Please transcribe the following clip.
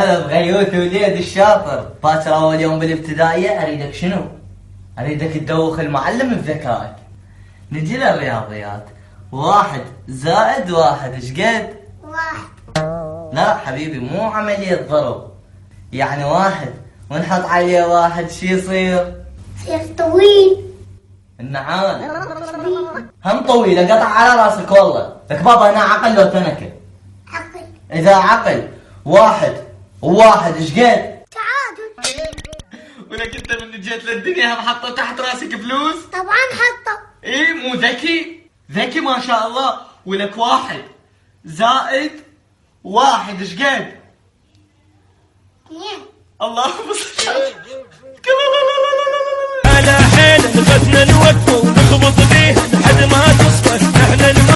هذا بغيوث وليد الشاطر. باكر اول يوم بالابتدائية اريدك شنو؟ اريدك تدوخ المعلم بذكائك. نجي للرياضيات. 1 زائد 1 ايش قد؟ 1. لا حبيبي مو عملية ضرب. يعني 1 ونحط عليه 1 شو يصير؟ يصير طويل. النعال هم طويل قطع على راسك والله. لك بابا هنا عقل لو تنكه؟ عقل. اذا عقل 1 و1 ايش قد؟ تعادل. ولك انت من جيت للدنيا هم حطوا تحت راسك فلوس؟ طبعا حطه. ايه مو ذكي؟ ذكي ما شاء الله. ولك 1 زائد 1 ايش قد؟ 2. اللهم صل على على حيل نبتنا نوقفه ونخبط فيه لحد ما تصفى احنا